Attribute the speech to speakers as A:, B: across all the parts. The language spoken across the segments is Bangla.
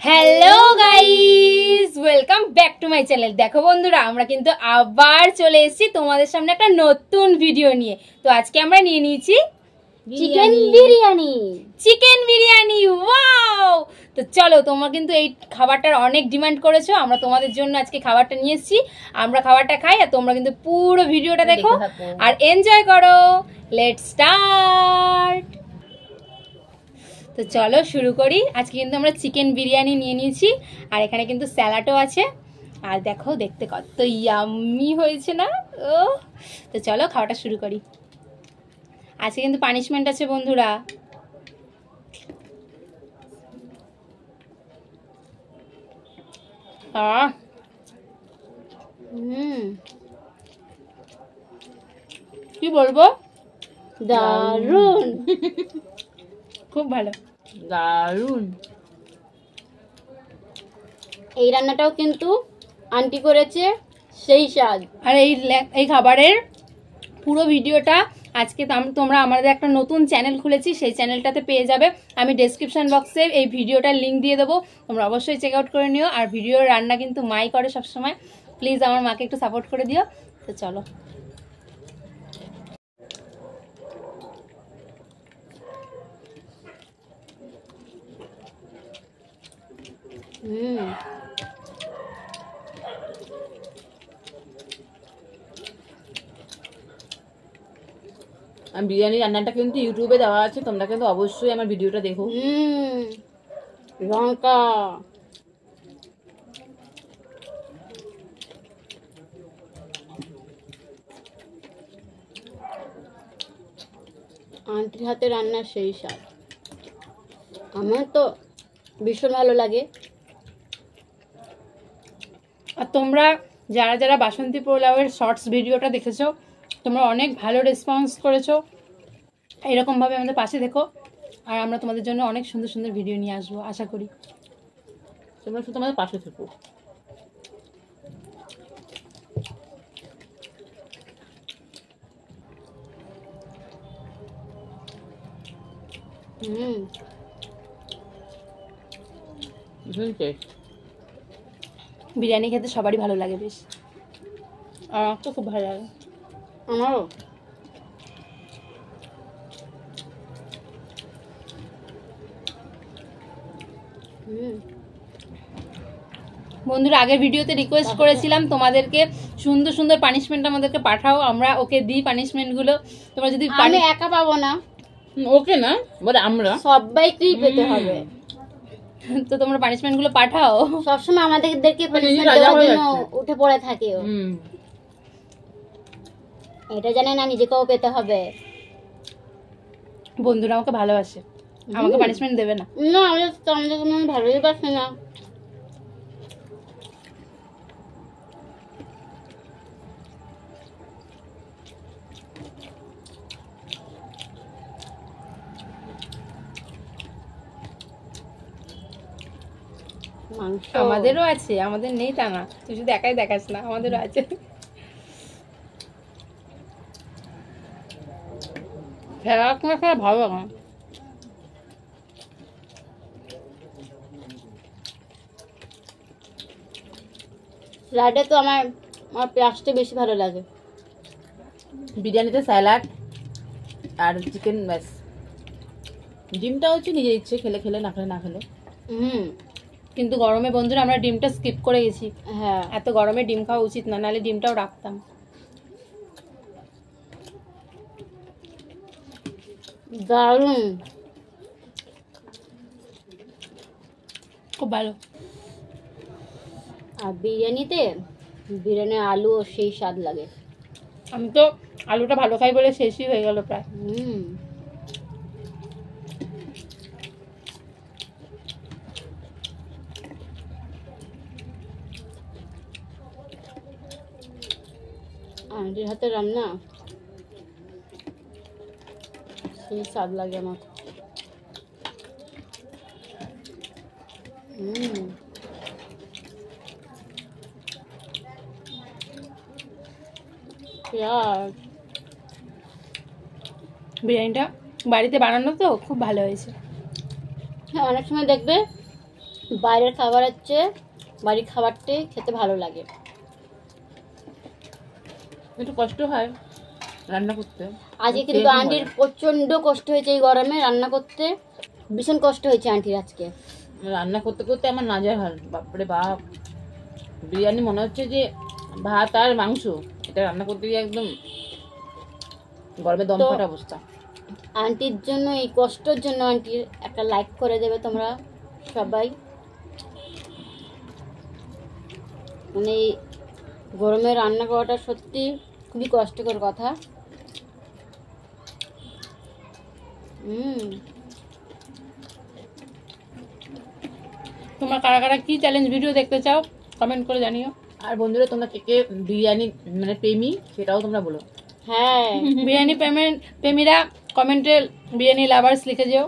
A: Hello guys, welcome back to my channel. দেখো বন্ধুরা, আমরা কিন্তু আবার চলে এসেছি তোমাদের সামনে একটা নতুন ভিডিও নিয়ে। তো আজকে আমরা নিয়ে নিয়েছি
B: চিকেন বিরিয়ানি।
A: ওয়াও! তো চলো, তোমরা কিন্তু এই খাবারটার অনেক ডিমান্ড করেছো, আমরা তোমাদের জন্য আজকে খাবারটা নিয়ে এসেছি। আমরা খাবারটা খাই আর তোমরা কিন্তু পুরো ভিডিওটা দেখো আর এনজয় করো। Let's start. তো চলো শুরু করি। আজকে কিন্তু আমরা চিকেন বিরিয়ানি নিয়ে নিয়েছি আর এখানে কিন্তু স্যালাডও আছে। আর দেখো, দেখতে কত ইয়াম্মি হয়েছে না? ও, তো চলো খাওয়াটা শুরু করি। আজকে কিন্তু পানিশমেন্ট আছে বন্ধুরা। কি বলবো,
B: দারুন,
A: খুব ভালো,
B: দারুন। এই রান্নাটাও কিন্তু আন্টি করেছে, সেই স্বাদ।
A: আর এই খাবারের পুরো ভিডিওটা আজকে তোমরা আমাদের একটা নতুন চ্যানেল খুলেছি, সেই চ্যানেলটাতে পেয়ে যাবে। আমি ডেসক্রিপশন বক্সে এই ভিডিওটার লিঙ্ক দিয়ে দেবো, তোমরা অবশ্যই চেক আউট করে নিও। আর ভিডিওর রান্না কিন্তু মাই করে সবসময়, প্লিজ আমার মাকে একটু সাপোর্ট করে দিও। তো চলো।
B: বিরিয়ানি রান্নাটা কিন্তু ইউটিউবে দেওয়া আছে, তোমরা কিন্তু অবশ্যই আমার ভিডিওটা দেখো। লঙ্কা, আন্টির হাতে রান্নার সেই স্বাদ। আমার তো ভীষণ ভালো লাগে।
A: আর তোমরা যারা যারা বাসন্তী পোলাওয়ের শর্টস ভিডিওটা দেখেছো, তোমরা অনেক ভালো রেসপন্স করেছো। এরকমভাবে আমাদের পাশে দেখো, আর আমরা তোমাদের জন্য অনেক সুন্দর সুন্দর ভিডিও নিয়ে আসবো, আশা করি।
B: তোমরা শুধু আমাদের পাশে থেকো।
A: বিরিয়ানি খেতে সবারই ভালো লাগে বেশ, আর আমার তো খুব ভালো লাগে।
B: আমারও।
A: বন্ধুরা, আগের ভিডিওতে রিকোয়েস্ট করেছিলাম তোমাদেরকে সুন্দর সুন্দর পানিশমেন্ট আমাদেরকে পাঠাও, আমরা ওকে দিই পানিশমেন্টগুলো। তোমরা যদি
B: আমি একা পাবো না,
A: ওকে না বলে আমরা
B: সবাইকেই পেতে হবে।
A: তো তোমরা পানিশমেন্টগুলো পাঠাও।
B: সবসময় আমাদেরকে পানিশমেন্ট দেওয়ার জন্য উঠে পড়ে থাকে ও। এটা জানে না নিজেকেও পেতে হবে।
A: বন্ধুরা আমাকে ভালোবাসে, আমাকে পানিশমেন্ট দেবে না।
B: না, আমাদের কোনো ভালোই বাসে না।
A: আমাদেরও আছে, আমাদের নেই তা না, তুই শুধু একাই দেখাস না, আমাদেরও আছে। ভালো লাগে।
B: স্যালাডে তো আমার পেঁয়াজটা বেশি ভালো লাগে। বিরিয়ানিতে স্যালাড আর চিকেন, ব্যাস। ডিমটা হচ্ছে নিজের ইচ্ছে, খেলে খেলে, না খেলে না খেলে।
A: কিন্তু গরমে বন্ধুরা আমরা ডিমটা স্কিপ করে গেছি।
B: হ্যাঁ,
A: এত গরমে ডিম খাওয়া উচিত না, নাহলে ডিমটাও রাখতাম।
B: দারুন,
A: খুব ভালো।
B: আর বিরিয়ানি আলু সেই স্বাদ লাগে।
A: আমি তো আলুটা ভালো খাই বলে শেষই হয়ে গেল প্রায়।
B: আন্টির হাতে রান্না সেই স্বাদ লাগে আমার।
A: বিরিয়ানিটা বাড়িতে বানানো তো খুব ভালো হয়েছে।
B: হ্যাঁ, অনেক সময় দেখবে
C: বাইরের খাবার হচ্ছে বাড়ির খাবারটাই খেতে ভালো লাগে।
B: একটু কষ্ট হয় রান্না করতে।
C: আজকে কিন্তু আন্টির প্রচন্ড কষ্ট হয়েছে এই গরমে রান্না করতে, ভীষণ কষ্ট হয়েছে আন্টির আজকে।
B: রান্না করতে করতে আমার নাজেহাল, বাপরে বাপ। বিরিয়ানি মনে হচ্ছে যে ভাত আর মাংস, এটা রান্না করতে গিয়ে একদম গরমে দম
C: তো
B: ফাটা অবস্থা।
C: আন্টির জন্য, এই কষ্টের জন্য আন্টির একটা লাইক করে দেবে তোমরা সবাই। মানে এই গরমে রান্না করাটা সত্যি খুবই কষ্টকর কথা।
A: তোমরা কারা কারা কি চ্যালেঞ্জ ভিডিও দেখতে চাও কমেন্ট করে জানিও।
B: আর বন্ধুরা তোমরা কে কে বিরিয়ানি মানে প্রেমী সেটাও তোমরা বলো।
C: হ্যাঁ,
A: বিরিয়ানি প্রেমীরা কমেন্টে বিরিয়ানি লাভার্স লিখে যেও।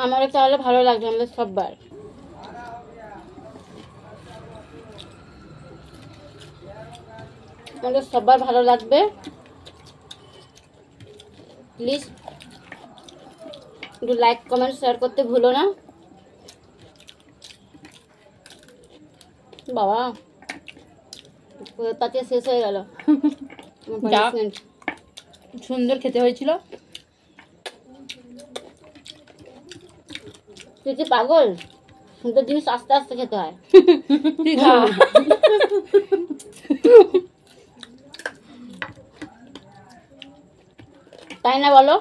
C: আমারও তাহলে ভালো লাগবে, আমাদের সববার। আমাদের সবার ভালো লাগবে। প্লিজ একটু লাইক কমেন্ট শেয়ার করতে ভুলো না। বাবা তাতে শেষ হয়ে গেল আমার
A: যা।
C: punishment।
A: সুন্দর খেতে হয়েছিল।
C: তুই কি পাগল? সুন্দর জিনিস আস্তে আস্তে খেতে হয়।
A: তুই খা।
C: তাই না বলো?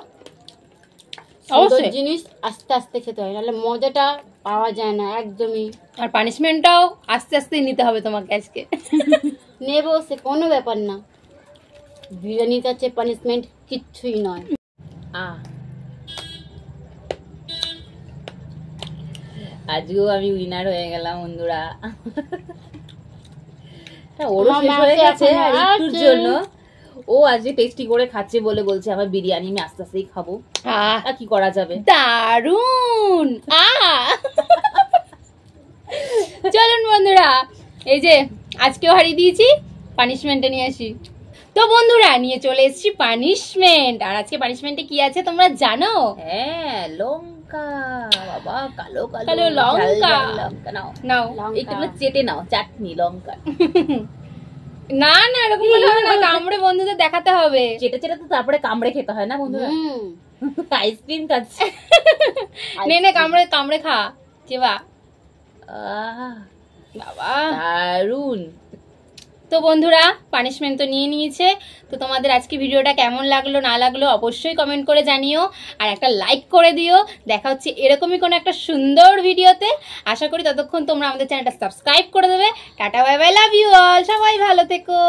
C: সুন্দর
A: অবশ্যই।
C: জিনিস আস্তে আস্তে খেতে হয়, নাহলে মজাটা পাওয়া যায় না একদমই।
A: আর পানিশমেন্টটাও আস্তে আস্তে নিতে হবে তোমাকে আজকে।
C: নেবো, সে কোনো ব্যাপার না। বিরিয়ানির কাছে পানিশমেন্ট কিচ্ছুই নয়।
B: আজকেও আমি উইনার হয়ে গেলাম বন্ধুরা। ওরও
C: আমার
B: শেষ হয়ে
C: মাকে
B: গেছে
C: এখনো
B: আর একটুর
C: আছে।
B: জন্য ও আজকে টেস্টি করে খাচ্ছে বলে বলছে আমার বিরিয়ানি আমি আস্তে আস্তেই খাবো।
A: আহ,
B: আর কি করা যাবে।
A: দারুন। চলুন বন্ধুরা, এই যে আজকেও হারিয়ে দিয়েছি, পানিশমেন্টে নিয়ে আসি। তো বন্ধুরা নিয়ে চলে এসেছি পানিশমেন্ট। আর আজকে পানিশমেন্টে কি আছে তোমরা জানো?
B: হ্যাঁ, লঙ্কা। বাবা কালো কালো
A: কালো
B: ঝাল
A: লঙ্কা।
B: ঝাল লঙ্কা নাও।
A: নাও।
B: একটু চেটে নাও, চাটনি লঙ্কা।
A: না না, এরকম করে হবে না, কামড়ে বন্ধুদের দেখাতে হবে।
B: চেটে চেটে তো তারপরে কামড়ে খেতে হয় না বন্ধুরা। আইসক্রিম খাচ্ছে।
A: নে নে, কামড়ে কামড়ে খা। চেবা।
B: আহ,
A: বাবা
B: দারুন।
A: তো বন্ধুরা পানিশমেন্ট তো নিয়ে নিয়েছে। তো তোমাদের আজকে ভিডিওটা কেমন লাগলো না লাগলো অবশ্যই কমেন্ট করে জানিও, আর একটা লাইক করে দিও। দেখা হচ্ছে এরকমই কোনো একটা সুন্দর ভিডিওতে। আশা করি ততক্ষণ তোমরা আমাদের চ্যানেলটা সাবস্ক্রাইব করে দেবে। Tata bye bye, love you all, সবাই ভালো থেকো।